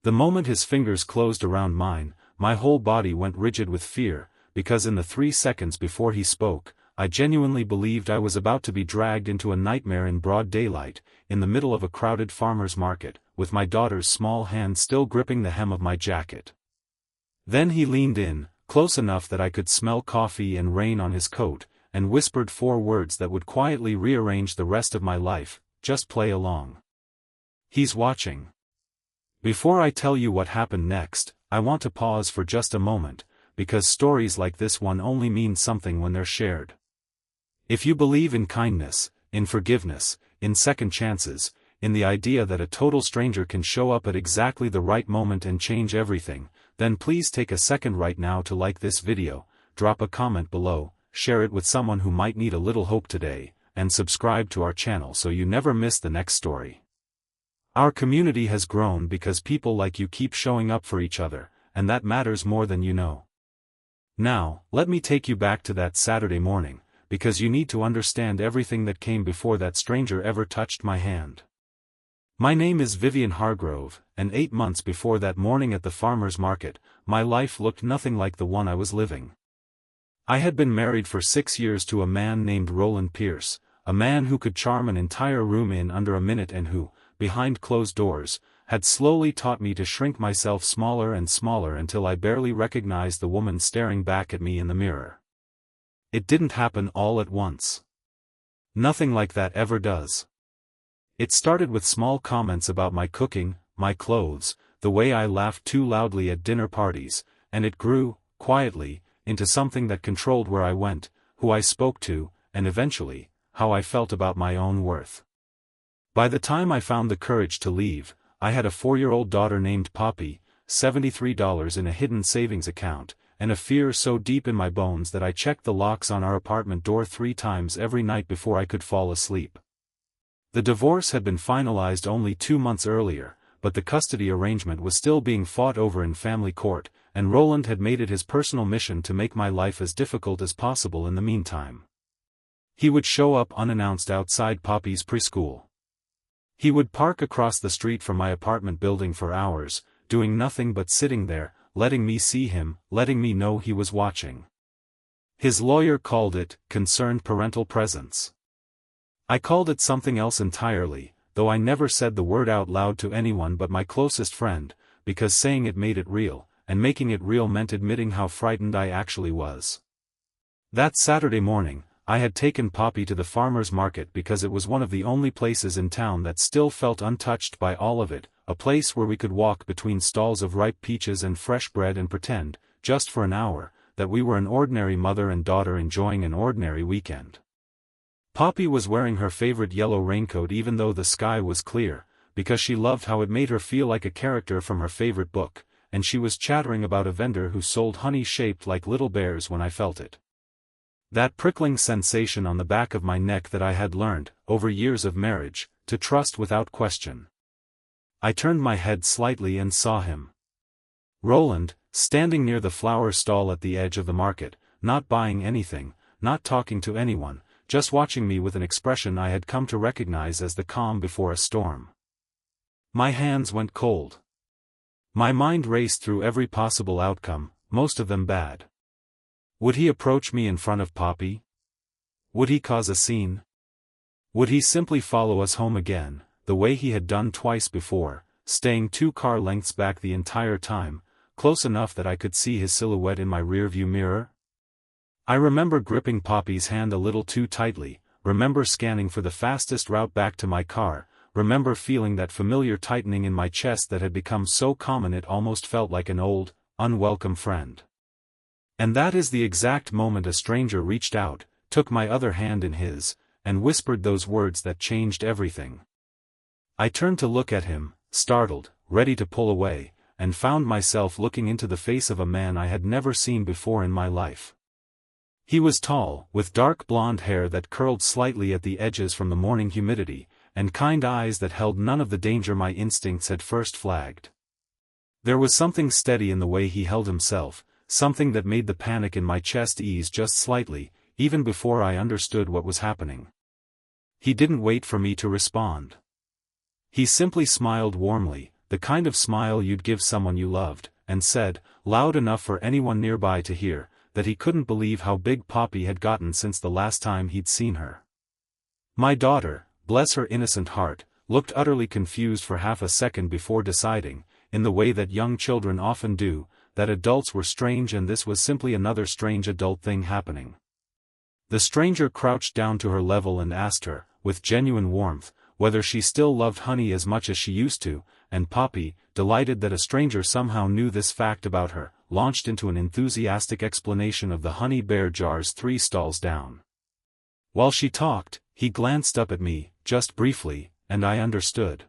The moment his fingers closed around mine, my whole body went rigid with fear, because in the 3 seconds before he spoke, I genuinely believed I was about to be dragged into a nightmare in broad daylight, in the middle of a crowded farmer's market, with my daughter's small hand still gripping the hem of my jacket. Then he leaned in, close enough that I could smell coffee and rain on his coat, and whispered 4 words that would quietly rearrange the rest of my life: just play along. He's watching. Before I tell you what happened next, I want to pause for just a moment, because stories like this one only mean something when they're shared. If you believe in kindness, in forgiveness, in second chances, in the idea that a total stranger can show up at exactly the right moment and change everything, then please take a second right now to like this video, drop a comment below, share it with someone who might need a little hope today, and subscribe to our channel so you never miss the next story. Our community has grown because people like you keep showing up for each other, and that matters more than you know. Now, let me take you back to that Saturday morning, because you need to understand everything that came before that stranger ever touched my hand. My name is Vivian Hargrove, and 8 months before that morning at the farmer's market, my life looked nothing like the one I was living. I had been married for 6 years to a man named Roland Pierce, a man who could charm an entire room in under a minute and who, behind closed doors, had slowly taught me to shrink myself smaller and smaller until I barely recognized the woman staring back at me in the mirror. It didn't happen all at once. Nothing like that ever does. It started with small comments about my cooking, my clothes, the way I laughed too loudly at dinner parties, and it grew, quietly, into something that controlled where I went, who I spoke to, and eventually, how I felt about my own worth. By the time I found the courage to leave, I had a 4-year-old daughter named Poppy, $73 in a hidden savings account, and a fear so deep in my bones that I checked the locks on our apartment door 3 times every night before I could fall asleep. The divorce had been finalized only 2 months earlier, but the custody arrangement was still being fought over in family court, and Roland had made it his personal mission to make my life as difficult as possible in the meantime. He would show up unannounced outside Poppy's preschool. He would park across the street from my apartment building for hours, doing nothing but sitting there, letting me see him, letting me know he was watching. His lawyer called it concerned parental presence. I called it something else entirely, though I never said the word out loud to anyone but my closest friend, because saying it made it real, and making it real meant admitting how frightened I actually was. That Saturday morning, I had taken Poppy to the farmer's market because it was one of the only places in town that still felt untouched by all of it, a place where we could walk between stalls of ripe peaches and fresh bread and pretend, just for an hour, that we were an ordinary mother and daughter enjoying an ordinary weekend. Poppy was wearing her favorite yellow raincoat even though the sky was clear, because she loved how it made her feel like a character from her favorite book, and she was chattering about a vendor who sold honey shaped like little bears when I felt it. That prickling sensation on the back of my neck that I had learned, over years of marriage, to trust without question. I turned my head slightly and saw him. Roland, standing near the flower stall at the edge of the market, not buying anything, not talking to anyone, just watching me with an expression I had come to recognize as the calm before a storm. My hands went cold. My mind raced through every possible outcome, most of them bad. Would he approach me in front of Poppy? Would he cause a scene? Would he simply follow us home again, the way he had done twice before, staying 2 car lengths back the entire time, close enough that I could see his silhouette in my rearview mirror? I remember gripping Poppy's hand a little too tightly, remember scanning for the fastest route back to my car, remember feeling that familiar tightening in my chest that had become so common it almost felt like an old, unwelcome friend. And that is the exact moment a stranger reached out, took my other hand in his, and whispered those words that changed everything. I turned to look at him, startled, ready to pull away, and found myself looking into the face of a man I had never seen before in my life. He was tall, with dark blonde hair that curled slightly at the edges from the morning humidity, and kind eyes that held none of the danger my instincts had first flagged. There was something steady in the way he held himself, something that made the panic in my chest ease just slightly, even before I understood what was happening. He didn't wait for me to respond. He simply smiled warmly, the kind of smile you'd give someone you loved, and said, loud enough for anyone nearby to hear, that he couldn't believe how big Poppy had gotten since the last time he'd seen her. My daughter, bless her innocent heart, looked utterly confused for half a second before deciding, in the way that young children often do, that adults were strange and this was simply another strange adult thing happening. The stranger crouched down to her level and asked her, with genuine warmth, whether she still loved honey as much as she used to, and Poppy, delighted that a stranger somehow knew this fact about her, launched into an enthusiastic explanation of the honey bear jars 3 stalls down. While she talked, he glanced up at me, just briefly, and I understood.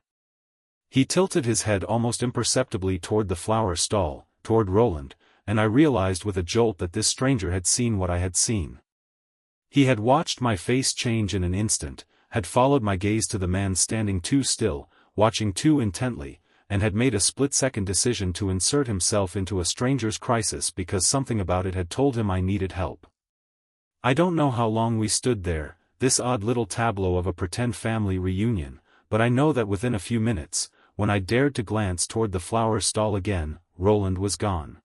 He tilted his head almost imperceptibly toward the flower stall, toward Roland, and I realized with a jolt that this stranger had seen what I had seen. He had watched my face change in an instant, had followed my gaze to the man standing too still, watching too intently, and had made a split-second decision to insert himself into a stranger's crisis because something about it had told him I needed help. I don't know how long we stood there, this odd little tableau of a pretend family reunion, but I know that within a few minutes, when I dared to glance toward the flower stall again, Roland was gone.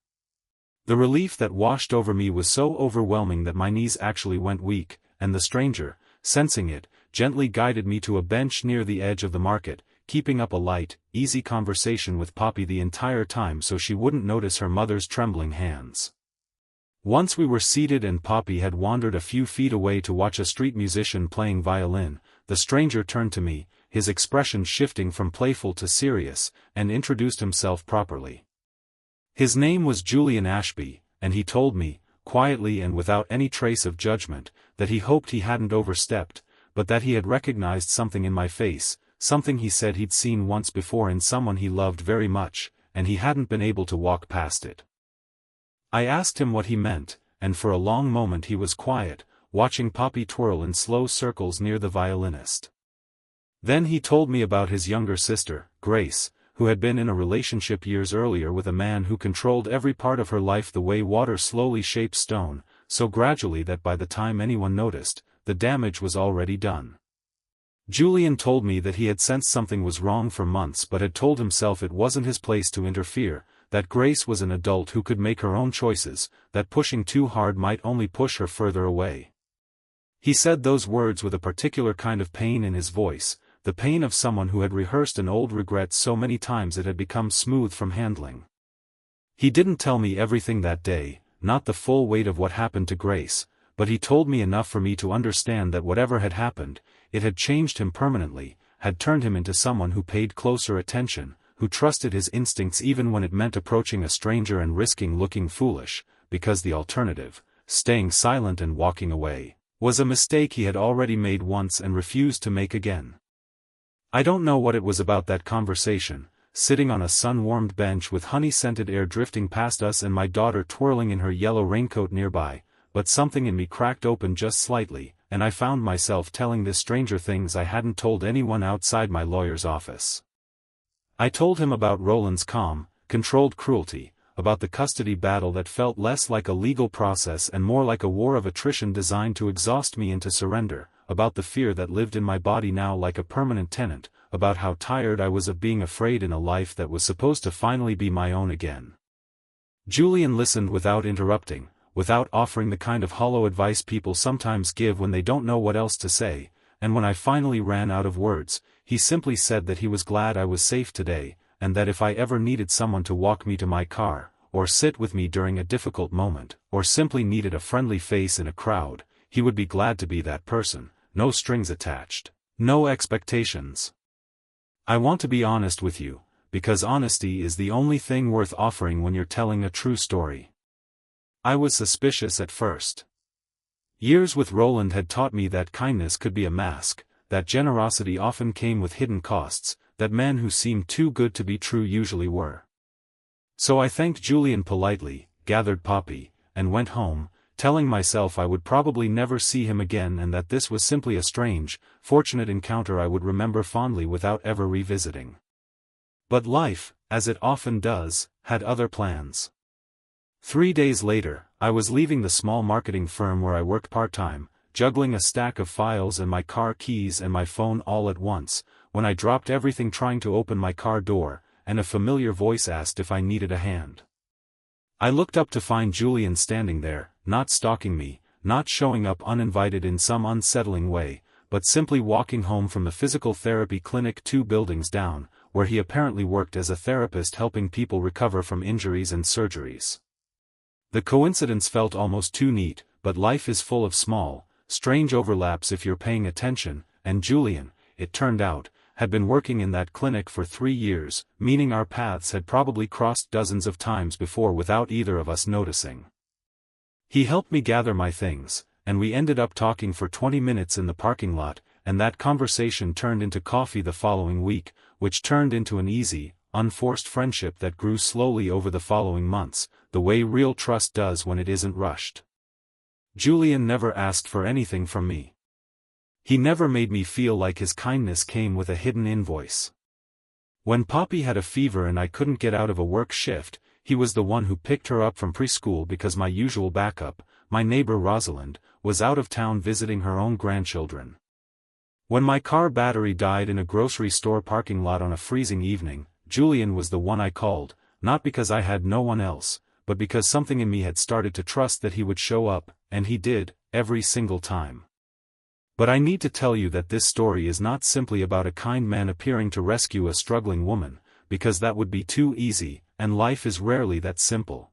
The relief that washed over me was so overwhelming that my knees actually went weak, and the stranger, sensing it, gently guided me to a bench near the edge of the market, keeping up a light, easy conversation with Poppy the entire time so she wouldn't notice her mother's trembling hands. Once we were seated and Poppy had wandered a few feet away to watch a street musician playing violin, the stranger turned to me, his expression shifting from playful to serious, and introduced himself properly. His name was Julian Ashby, and he told me, quietly and without any trace of judgment, that he hoped he hadn't overstepped, but that he had recognized something in my face, something he said he'd seen once before in someone he loved very much, and he hadn't been able to walk past it. I asked him what he meant, and for a long moment he was quiet, watching Poppy twirl in slow circles near the violinist. Then he told me about his younger sister, Grace, who had been in a relationship years earlier with a man who controlled every part of her life the way water slowly shapes stone, so gradually that by the time anyone noticed, the damage was already done. Julian told me that he had sensed something was wrong for months but had told himself it wasn't his place to interfere, that Grace was an adult who could make her own choices, that pushing too hard might only push her further away. He said those words with a particular kind of pain in his voice, the pain of someone who had rehearsed an old regret so many times it had become smooth from handling. He didn't tell me everything that day, not the full weight of what happened to Grace, but he told me enough for me to understand that whatever had happened, it had changed him permanently, had turned him into someone who paid closer attention, who trusted his instincts even when it meant approaching a stranger and risking looking foolish, because the alternative, staying silent and walking away, was a mistake he had already made once and refused to make again. I don't know what it was about that conversation, sitting on a sun-warmed bench with honey-scented air drifting past us and my daughter twirling in her yellow raincoat nearby, but something in me cracked open just slightly, and I found myself telling this stranger things I hadn't told anyone outside my lawyer's office. I told him about Roland's calm, controlled cruelty, about the custody battle that felt less like a legal process and more like a war of attrition designed to exhaust me into surrender, about the fear that lived in my body now like a permanent tenant, about how tired I was of being afraid in a life that was supposed to finally be my own again. Julian listened without interrupting, without offering the kind of hollow advice people sometimes give when they don't know what else to say, and when I finally ran out of words, he simply said that he was glad I was safe today, and that if I ever needed someone to walk me to my car, or sit with me during a difficult moment, or simply needed a friendly face in a crowd, he would be glad to be that person, no strings attached, no expectations. I want to be honest with you, because honesty is the only thing worth offering when you're telling a true story. I was suspicious at first. Years with Roland had taught me that kindness could be a mask, that generosity often came with hidden costs, that men who seemed too good to be true usually were. So I thanked Julian politely, gathered Poppy, and went home, telling myself I would probably never see him again and that this was simply a strange, fortunate encounter I would remember fondly without ever revisiting. But life, as it often does, had other plans. 3 days later, I was leaving the small marketing firm where I worked part-time, juggling a stack of files and my car keys and my phone all at once, when I dropped everything trying to open my car door, and a familiar voice asked if I needed a hand. I looked up to find Julian standing there, not stalking me, not showing up uninvited in some unsettling way, but simply walking home from the physical therapy clinic 2 buildings down, where he apparently worked as a therapist helping people recover from injuries and surgeries. The coincidence felt almost too neat, but life is full of small, strange overlaps if you're paying attention, and Julian, it turned out, had been working in that clinic for 3 years, meaning our paths had probably crossed dozens of times before without either of us noticing. He helped me gather my things, and we ended up talking for 20 minutes in the parking lot, and that conversation turned into coffee the following week, which turned into an easy, unforced friendship that grew slowly over the following months, the way real trust does when it isn't rushed. Julian never asked for anything from me. He never made me feel like his kindness came with a hidden invoice. When Poppy had a fever and I couldn't get out of a work shift, he was the one who picked her up from preschool because my usual backup, my neighbor Rosalind, was out of town visiting her own grandchildren. When my car battery died in a grocery store parking lot on a freezing evening, Julian was the one I called, not because I had no one else, but because something in me had started to trust that he would show up, and he did, every single time. But I need to tell you that this story is not simply about a kind man appearing to rescue a struggling woman, because that would be too easy, and life is rarely that simple.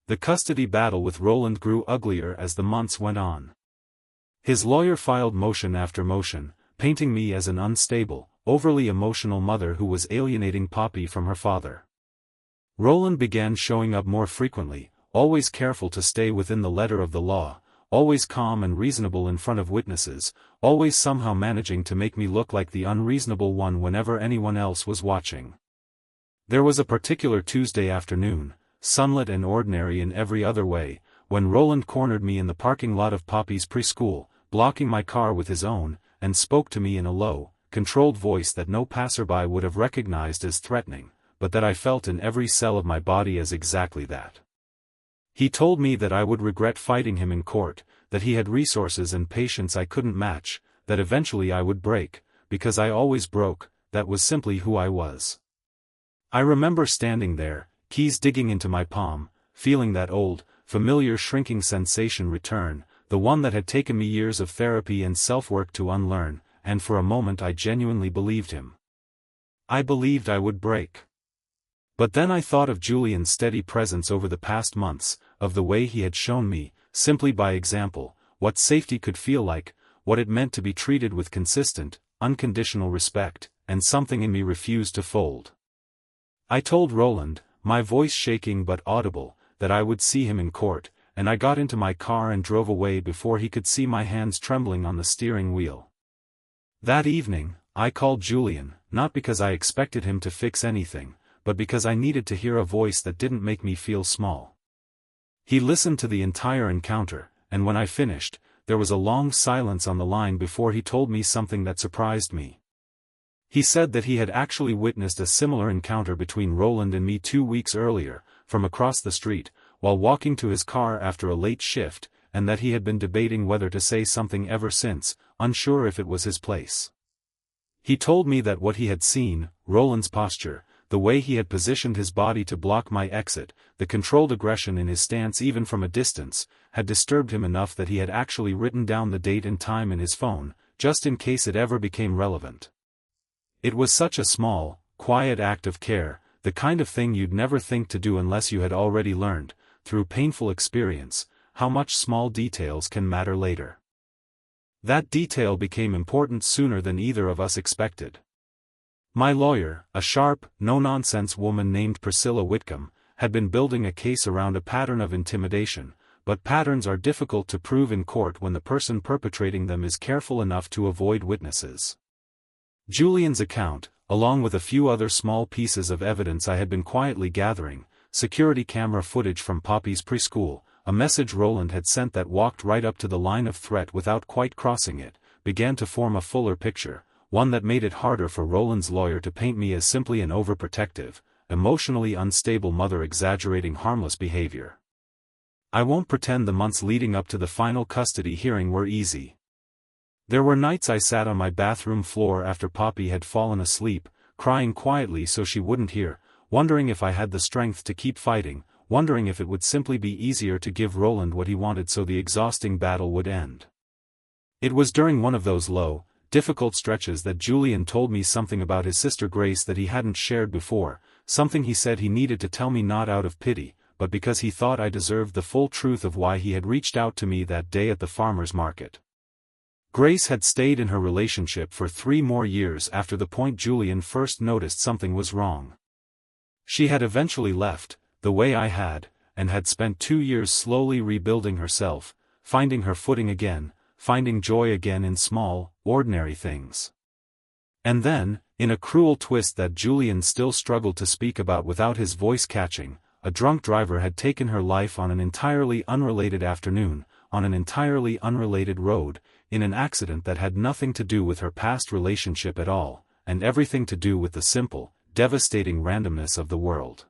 The custody battle with Roland grew uglier as the months went on. His lawyer filed motion after motion, painting me as an unstable, overly emotional mother who was alienating Poppy from her father. Roland began showing up more frequently, always careful to stay within the letter of the law, always calm and reasonable in front of witnesses, always somehow managing to make me look like the unreasonable one whenever anyone else was watching. There was a particular Tuesday afternoon, sunlit and ordinary in every other way, when Roland cornered me in the parking lot of Poppy's preschool, blocking my car with his own, and spoke to me in a low, controlled voice that no passerby would have recognized as threatening, but that I felt in every cell of my body as exactly that. He told me that I would regret fighting him in court, that he had resources and patience I couldn't match, that eventually I would break, because I always broke, that was simply who I was. I remember standing there, keys digging into my palm, feeling that old, familiar shrinking sensation return, the one that had taken me years of therapy and self-work to unlearn, and for a moment I genuinely believed him. I believed I would break. But then I thought of Julian's steady presence over the past months, of the way he had shown me, simply by example, what safety could feel like, what it meant to be treated with consistent, unconditional respect, and something in me refused to fold. I told Roland, my voice shaking but audible, that I would see him in court, and I got into my car and drove away before he could see my hands trembling on the steering wheel. That evening, I called Julian, not because I expected him to fix anything, but because I needed to hear a voice that didn't make me feel small. He listened to the entire encounter, and when I finished, there was a long silence on the line before he told me something that surprised me. He said that he had actually witnessed a similar encounter between Roland and me 2 weeks earlier, from across the street, while walking to his car after a late shift, and that he had been debating whether to say something ever since, unsure if it was his place. He told me that what he had seen, Roland's posture, the way he had positioned his body to block my exit, the controlled aggression in his stance even from a distance, had disturbed him enough that he had actually written down the date and time in his phone, just in case it ever became relevant. It was such a small, quiet act of care, the kind of thing you'd never think to do unless you had already learned, through painful experience, how much small details can matter later. That detail became important sooner than either of us expected. My lawyer, a sharp, no-nonsense woman named Priscilla Whitcomb, had been building a case around a pattern of intimidation, but patterns are difficult to prove in court when the person perpetrating them is careful enough to avoid witnesses. Julian's account, along with a few other small pieces of evidence I had been quietly gathering, security camera footage from Poppy's preschool, a message Roland had sent that walked right up to the line of threat without quite crossing it, began to form a fuller picture, one that made it harder for Roland's lawyer to paint me as simply an overprotective, emotionally unstable mother exaggerating harmless behavior. I won't pretend the months leading up to the final custody hearing were easy. There were nights I sat on my bathroom floor after Poppy had fallen asleep, crying quietly so she wouldn't hear, wondering if I had the strength to keep fighting, wondering if it would simply be easier to give Roland what he wanted so the exhausting battle would end. It was during one of those low, difficult stretches that Julian told me something about his sister Grace that he hadn't shared before, something he said he needed to tell me not out of pity, but because he thought I deserved the full truth of why he had reached out to me that day at the farmer's market. Grace had stayed in her relationship for 3 more years after the point Julian first noticed something was wrong. She had eventually left, the way I had, and had spent 2 years slowly rebuilding herself, finding her footing again, finding joy again in small, ordinary things. And then, in a cruel twist that Julian still struggled to speak about without his voice catching, a drunk driver had taken her life on an entirely unrelated afternoon, on an entirely unrelated road, in an accident that had nothing to do with her past relationship at all, and everything to do with the simple, devastating randomness of the world.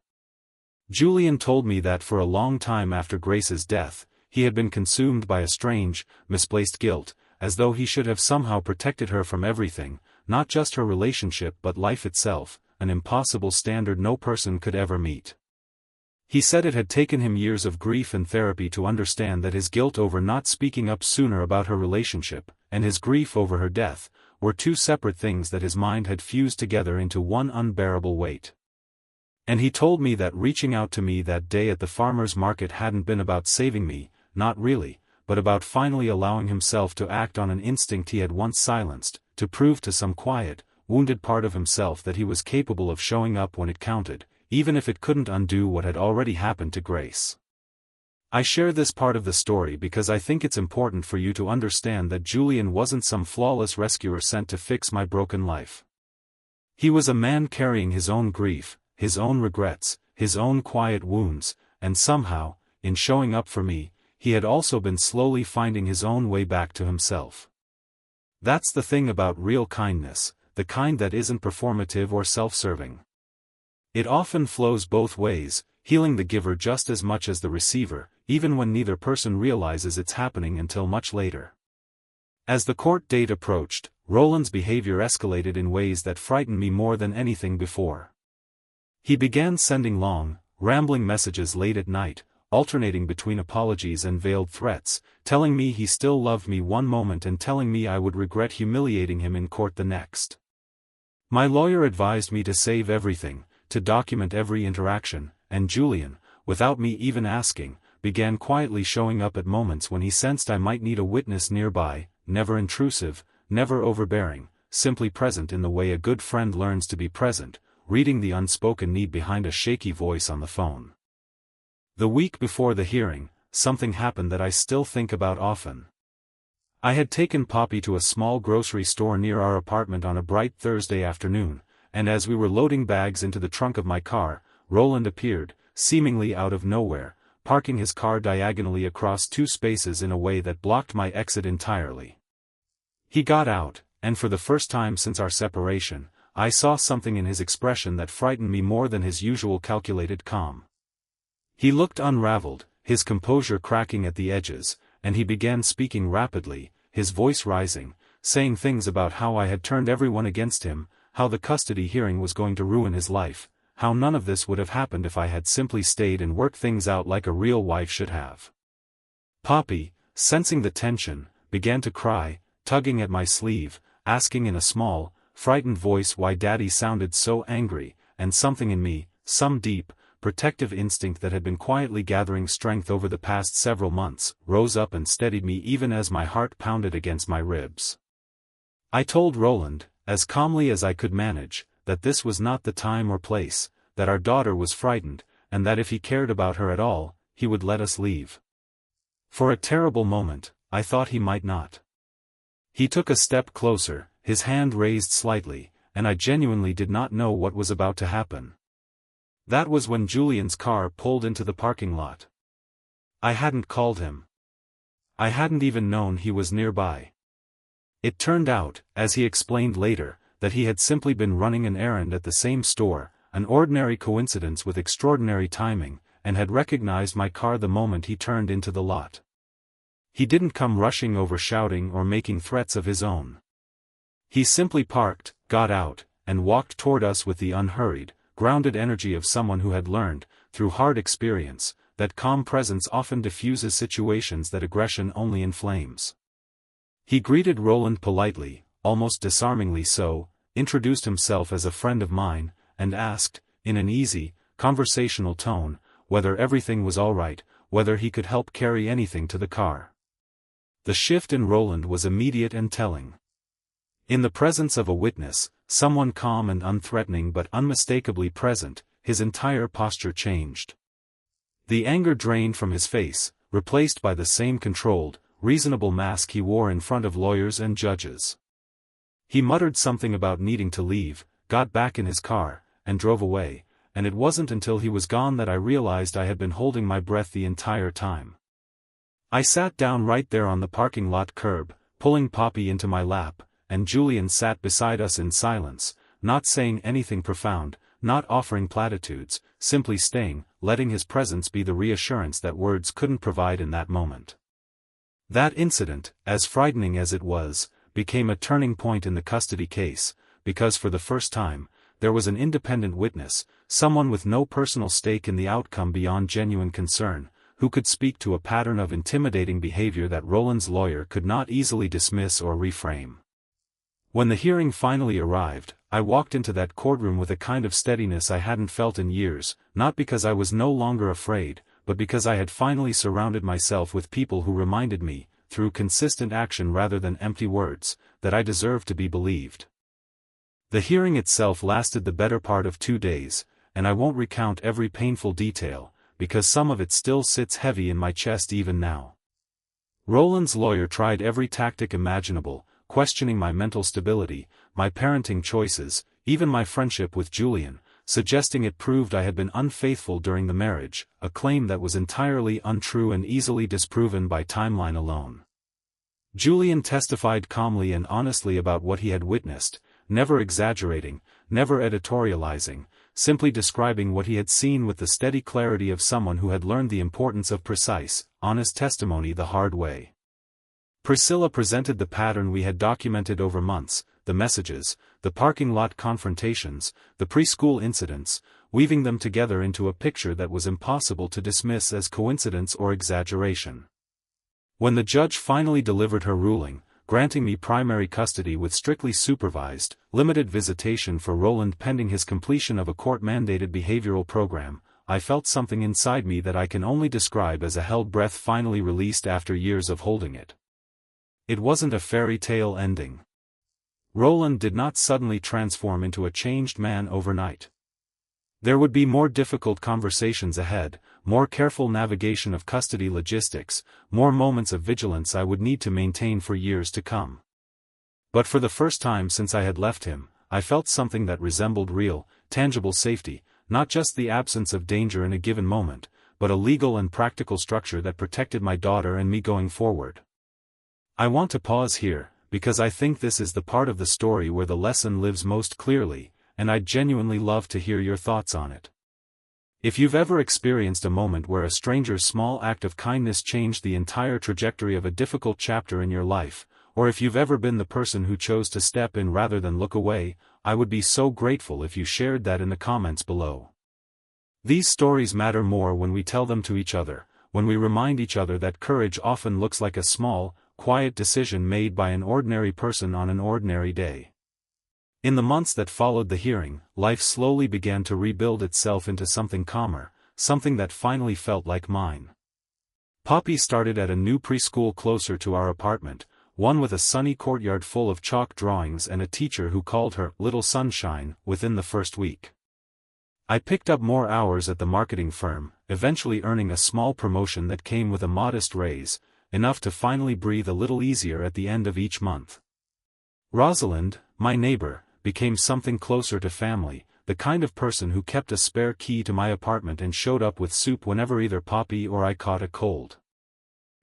Julian told me that for a long time after Grace's death, he had been consumed by a strange, misplaced guilt, as though he should have somehow protected her from everything, not just her relationship but life itself, an impossible standard no person could ever meet. He said it had taken him years of grief and therapy to understand that his guilt over not speaking up sooner about her relationship, and his grief over her death, were 2 separate things that his mind had fused together into one unbearable weight. And he told me that reaching out to me that day at the farmer's market hadn't been about saving me, not really, but about finally allowing himself to act on an instinct he had once silenced, to prove to some quiet, wounded part of himself that he was capable of showing up when it counted, even if it couldn't undo what had already happened to Grace. I share this part of the story because I think it's important for you to understand that Julian wasn't some flawless rescuer sent to fix my broken life. He was a man carrying his own grief, his own regrets, his own quiet wounds, and somehow, in showing up for me, he had also been slowly finding his own way back to himself. That's the thing about real kindness, the kind that isn't performative or self-serving. It often flows both ways, healing the giver just as much as the receiver, even when neither person realizes it's happening until much later. As the court date approached, Roland's behavior escalated in ways that frightened me more than anything before. He began sending long, rambling messages late at night, alternating between apologies and veiled threats, telling me he still loved me one moment and telling me I would regret humiliating him in court the next. My lawyer advised me to save everything, to document every interaction, and Julian, without me even asking, began quietly showing up at moments when he sensed I might need a witness nearby, never intrusive, never overbearing, simply present in the way a good friend learns to be present, reading the unspoken need behind a shaky voice on the phone. The week before the hearing, something happened that I still think about often. I had taken Poppy to a small grocery store near our apartment on a bright Thursday afternoon, and as we were loading bags into the trunk of my car, Roland appeared, seemingly out of nowhere, parking his car diagonally across 2 spaces in a way that blocked my exit entirely. He got out, and for the first time since our separation, I saw something in his expression that frightened me more than his usual calculated calm. He looked unraveled, his composure cracking at the edges, and he began speaking rapidly, his voice rising, saying things about how I had turned everyone against him, how the custody hearing was going to ruin his life, how none of this would have happened if I had simply stayed and worked things out like a real wife should have. Poppy, sensing the tension, began to cry, tugging at my sleeve, asking in a small, frightened voice why Daddy sounded so angry, and something in me, some deep, protective instinct that had been quietly gathering strength over the past several months, rose up and steadied me even as my heart pounded against my ribs. I told Roland, as calmly as I could manage, that this was not the time or place, that our daughter was frightened, and that if he cared about her at all, he would let us leave. For a terrible moment, I thought he might not. He took a step closer, his hand raised slightly, and I genuinely did not know what was about to happen. That was when Julian's car pulled into the parking lot. I hadn't called him. I hadn't even known he was nearby. It turned out, as he explained later, that he had simply been running an errand at the same store, an ordinary coincidence with extraordinary timing, and had recognized my car the moment he turned into the lot. He didn't come rushing over shouting or making threats of his own. He simply parked, got out, and walked toward us with the unhurried, grounded energy of someone who had learned, through hard experience, that calm presence often diffuses situations that aggression only inflames. He greeted Roland politely, almost disarmingly so, introduced himself as a friend of mine, and asked, in an easy, conversational tone, whether everything was all right, whether he could help carry anything to the car. The shift in Roland was immediate and telling. In the presence of a witness, someone calm and unthreatening but unmistakably present, his entire posture changed. The anger drained from his face, replaced by the same controlled, reasonable mask he wore in front of lawyers and judges. He muttered something about needing to leave, got back in his car, and drove away, and it wasn't until he was gone that I realized I had been holding my breath the entire time. I sat down right there on the parking lot curb, pulling Poppy into my lap, and Julian sat beside us in silence, not saying anything profound, not offering platitudes, simply staying, letting his presence be the reassurance that words couldn't provide in that moment. That incident, as frightening as it was, became a turning point in the custody case, because for the first time, there was an independent witness, someone with no personal stake in the outcome beyond genuine concern, who could speak to a pattern of intimidating behavior that Roland's lawyer could not easily dismiss or reframe. When the hearing finally arrived, I walked into that courtroom with a kind of steadiness I hadn't felt in years, not because I was no longer afraid, but because I had finally surrounded myself with people who reminded me, through consistent action rather than empty words, that I deserved to be believed. The hearing itself lasted the better part of 2 days, and I won't recount every painful detail, because some of it still sits heavy in my chest even now. Roland's lawyer tried every tactic imaginable, questioning my mental stability, my parenting choices, even my friendship with Julian, suggesting it proved I had been unfaithful during the marriage, a claim that was entirely untrue and easily disproven by timeline alone. Julian testified calmly and honestly about what he had witnessed, never exaggerating, never editorializing, simply describing what he had seen with the steady clarity of someone who had learned the importance of precise, honest testimony the hard way. Priscilla presented the pattern we had documented over months, the messages, the parking lot confrontations, the preschool incidents, weaving them together into a picture that was impossible to dismiss as coincidence or exaggeration. When the judge finally delivered her ruling, granting me primary custody with strictly supervised, limited visitation for Roland pending his completion of a court-mandated behavioral program, I felt something inside me that I can only describe as a held breath finally released after years of holding it. It wasn't a fairy tale ending. Roland did not suddenly transform into a changed man overnight. There would be more difficult conversations ahead, more careful navigation of custody logistics, more moments of vigilance I would need to maintain for years to come. But for the first time since I had left him, I felt something that resembled real, tangible safety, not just the absence of danger in a given moment, but a legal and practical structure that protected my daughter and me going forward. I want to pause here, because I think this is the part of the story where the lesson lives most clearly, and I'd genuinely love to hear your thoughts on it. If you've ever experienced a moment where a stranger's small act of kindness changed the entire trajectory of a difficult chapter in your life, or if you've ever been the person who chose to step in rather than look away, I would be so grateful if you shared that in the comments below. These stories matter more when we tell them to each other, when we remind each other that courage often looks like a small, quiet decision made by an ordinary person on an ordinary day. In the months that followed the hearing, life slowly began to rebuild itself into something calmer, something that finally felt like mine. Poppy started at a new preschool closer to our apartment, one with a sunny courtyard full of chalk drawings and a teacher who called her Little Sunshine within the first week. I picked up more hours at the marketing firm, eventually earning a small promotion that came with a modest raise, enough to finally breathe a little easier at the end of each month. Rosalind, my neighbor, became something closer to family, the kind of person who kept a spare key to my apartment and showed up with soup whenever either Poppy or I caught a cold.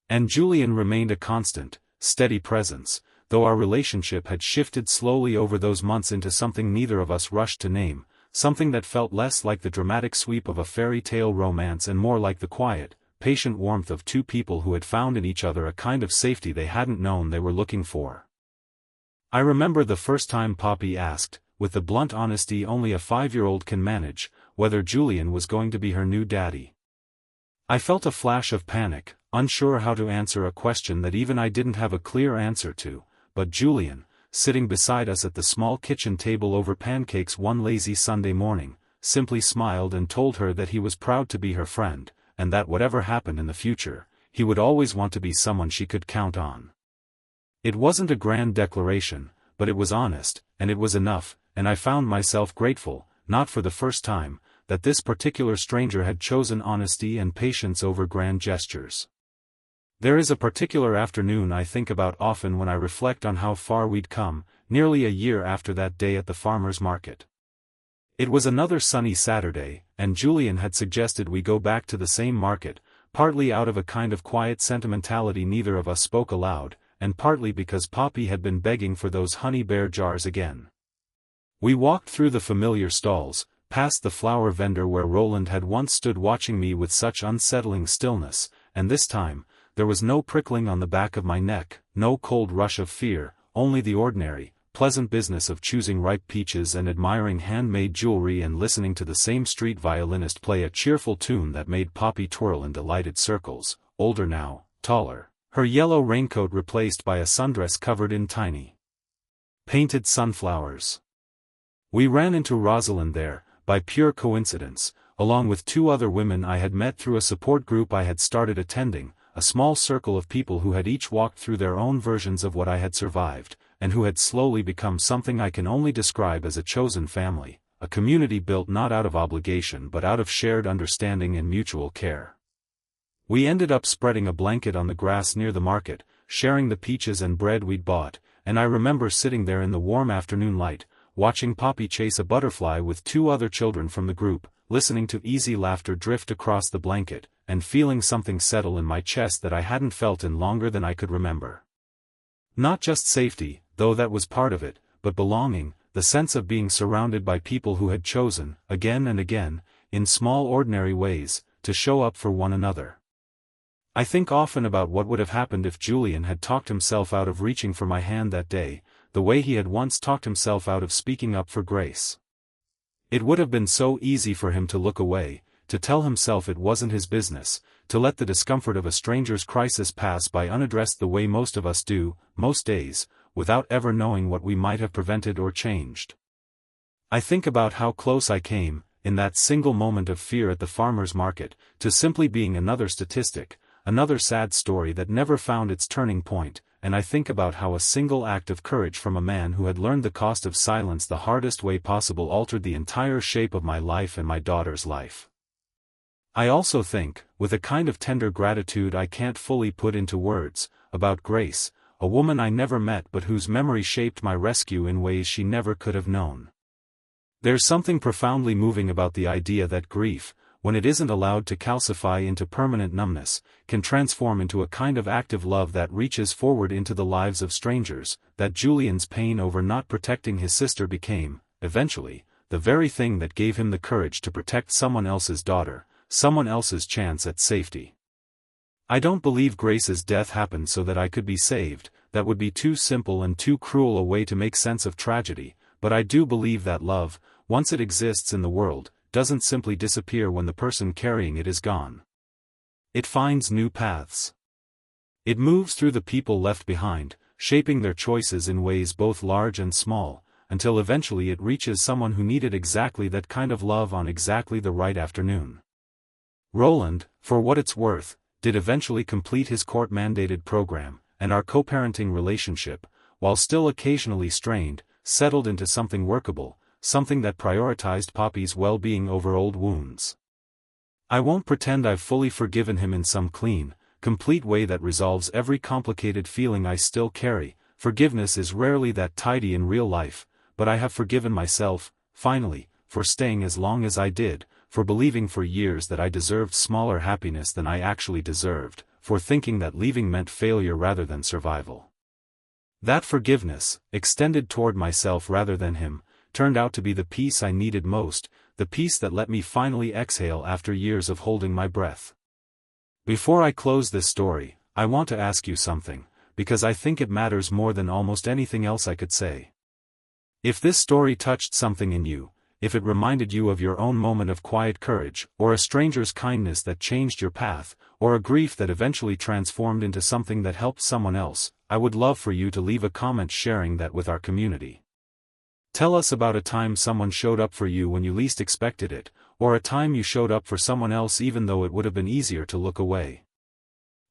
And Julian remained a constant, steady presence, though our relationship had shifted slowly over those months into something neither of us rushed to name, something that felt less like the dramatic sweep of a fairy tale romance and more like the quiet, patient warmth of two people who had found in each other a kind of safety they hadn't known they were looking for. I remember the first time Poppy asked, with the blunt honesty only a 5-year-old can manage, whether Julian was going to be her new daddy. I felt a flash of panic, unsure how to answer a question that even I didn't have a clear answer to, but Julian, sitting beside us at the small kitchen table over pancakes one lazy Sunday morning, simply smiled and told her that he was proud to be her friend, and that whatever happened in the future, he would always want to be someone she could count on. It wasn't a grand declaration, but it was honest, and it was enough, and I found myself grateful, not for the first time, that this particular stranger had chosen honesty and patience over grand gestures. There is a particular afternoon I think about often when I reflect on how far we'd come, nearly a year after that day at the farmer's market. It was another sunny Saturday, and Julian had suggested we go back to the same market, partly out of a kind of quiet sentimentality neither of us spoke aloud, and partly because Poppy had been begging for those honey bear jars again. We walked through the familiar stalls, past the flower vendor where Roland had once stood watching me with such unsettling stillness, and this time, there was no prickling on the back of my neck, no cold rush of fear, only the ordinary, pleasant business of choosing ripe peaches and admiring handmade jewelry and listening to the same street violinist play a cheerful tune that made Poppy twirl in delighted circles, older now, taller, her yellow raincoat replaced by a sundress covered in tiny painted sunflowers. We ran into Rosalind there, by pure coincidence, along with 2 other women I had met through a support group I had started attending, a small circle of people who had each walked through their own versions of what I had survived, and who had slowly become something I can only describe as a chosen family, a community built not out of obligation but out of shared understanding and mutual care. We ended up spreading a blanket on the grass near the market, sharing the peaches and bread we'd bought, and I remember sitting there in the warm afternoon light, watching Poppy chase a butterfly with 2 other children from the group, listening to easy laughter drift across the blanket, and feeling something settle in my chest that I hadn't felt in longer than I could remember. Not just safety, though that was part of it, but belonging, the sense of being surrounded by people who had chosen, again and again, in small ordinary ways, to show up for one another. I think often about what would have happened if Julian had talked himself out of reaching for my hand that day, the way he had once talked himself out of speaking up for Grace. It would have been so easy for him to look away, to tell himself it wasn't his business, to let the discomfort of a stranger's crisis pass by unaddressed the way most of us do, most days, without ever knowing what we might have prevented or changed. I think about how close I came, in that single moment of fear at the farmer's market, to simply being another statistic, another sad story that never found its turning point, and I think about how a single act of courage from a man who had learned the cost of silence the hardest way possible altered the entire shape of my life and my daughter's life. I also think, with a kind of tender gratitude I can't fully put into words, about Grace, a woman I never met but whose memory shaped my rescue in ways she never could have known. There's something profoundly moving about the idea that grief, when it isn't allowed to calcify into permanent numbness, can transform into a kind of active love that reaches forward into the lives of strangers, that Julian's pain over not protecting his sister became, eventually, the very thing that gave him the courage to protect someone else's daughter, someone else's chance at safety. I don't believe Grace's death happened so that I could be saved, that would be too simple and too cruel a way to make sense of tragedy, but I do believe that love, once it exists in the world, doesn't simply disappear when the person carrying it is gone. It finds new paths. It moves through the people left behind, shaping their choices in ways both large and small, until eventually it reaches someone who needed exactly that kind of love on exactly the right afternoon. Roland, for what it's worth, did eventually complete his court-mandated program, and our co-parenting relationship, while still occasionally strained, settled into something workable, something that prioritized Poppy's well-being over old wounds. I won't pretend I've fully forgiven him in some clean, complete way that resolves every complicated feeling I still carry. Forgiveness is rarely that tidy in real life, but I have forgiven myself, finally, for staying as long as I did, for believing for years that I deserved smaller happiness than I actually deserved, for thinking that leaving meant failure rather than survival. That forgiveness, extended toward myself rather than him, turned out to be the peace I needed most, the peace that let me finally exhale after years of holding my breath. Before I close this story, I want to ask you something, because I think it matters more than almost anything else I could say. If this story touched something in you, if it reminded you of your own moment of quiet courage, or a stranger's kindness that changed your path, or a grief that eventually transformed into something that helped someone else, I would love for you to leave a comment sharing that with our community. Tell us about a time someone showed up for you when you least expected it, or a time you showed up for someone else even though it would have been easier to look away.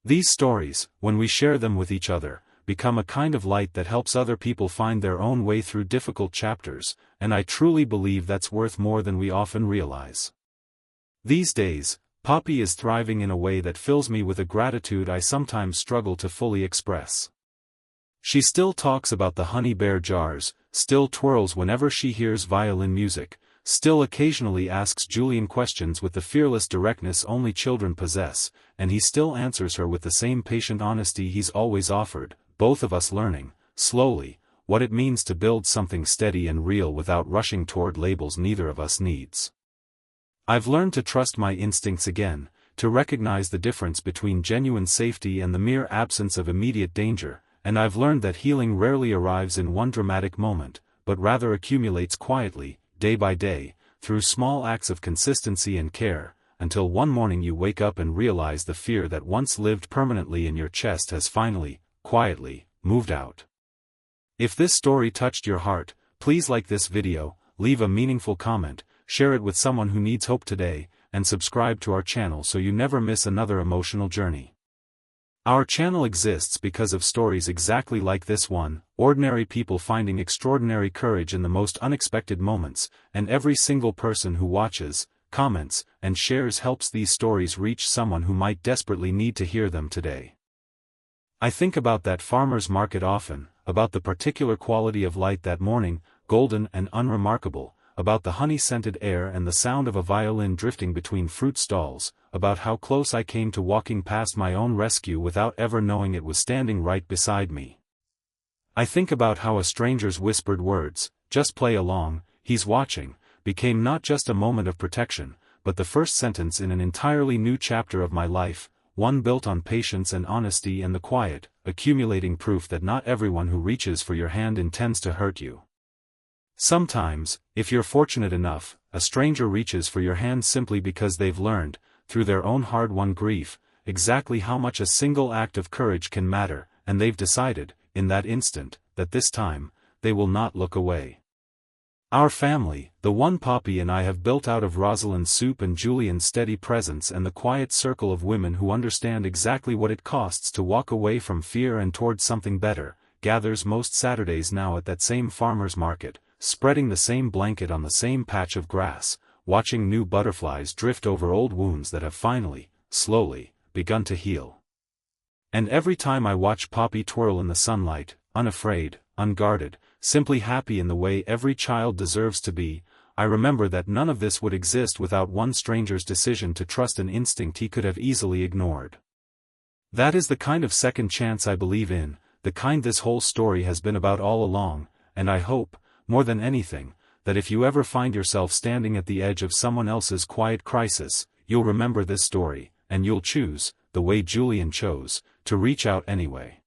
These stories, when we share them with each other, become a kind of light that helps other people find their own way through difficult chapters, and I truly believe that's worth more than we often realize. These days, Poppy is thriving in a way that fills me with a gratitude I sometimes struggle to fully express. She still talks about the honey bear jars, still twirls whenever she hears violin music, still occasionally asks Julian questions with the fearless directness only children possess, and he still answers her with the same patient honesty he's always offered, both of us learning, slowly, what it means to build something steady and real without rushing toward labels neither of us needs. I've learned to trust my instincts again, to recognize the difference between genuine safety and the mere absence of immediate danger, and I've learned that healing rarely arrives in one dramatic moment, but rather accumulates quietly, day by day, through small acts of consistency and care, until one morning you wake up and realize the fear that once lived permanently in your chest has finally, quietly, moved out. If this story touched your heart, please like this video, leave a meaningful comment, share it with someone who needs hope today, and subscribe to our channel so you never miss another emotional journey. Our channel exists because of stories exactly like this one, ordinary people finding extraordinary courage in the most unexpected moments, and every single person who watches, comments, and shares helps these stories reach someone who might desperately need to hear them today. I think about that farmer's market often, about the particular quality of light that morning, golden and unremarkable, about the honey-scented air and the sound of a violin drifting between fruit stalls, about how close I came to walking past my own rescue without ever knowing it was standing right beside me. I think about how a stranger's whispered words, "Just play along, he's watching," became not just a moment of protection, but the first sentence in an entirely new chapter of my life, one built on patience and honesty and the quiet, accumulating proof that not everyone who reaches for your hand intends to hurt you. Sometimes, if you're fortunate enough, a stranger reaches for your hand simply because they've learned, through their own hard-won grief, exactly how much a single act of courage can matter, and they've decided, in that instant, that this time, they will not look away. Our family, the one Poppy and I have built out of Rosalind's soup and Julian's steady presence and the quiet circle of women who understand exactly what it costs to walk away from fear and towards something better, gathers most Saturdays now at that same farmer's market, spreading the same blanket on the same patch of grass, watching new butterflies drift over old wounds that have finally, slowly, begun to heal. And every time I watch Poppy twirl in the sunlight, unafraid, unguarded, simply happy in the way every child deserves to be, I remember that none of this would exist without one stranger's decision to trust an instinct he could have easily ignored. That is the kind of second chance I believe in, the kind this whole story has been about all along, and I hope, more than anything, that if you ever find yourself standing at the edge of someone else's quiet crisis, you'll remember this story, and you'll choose, the way Julian chose, to reach out anyway.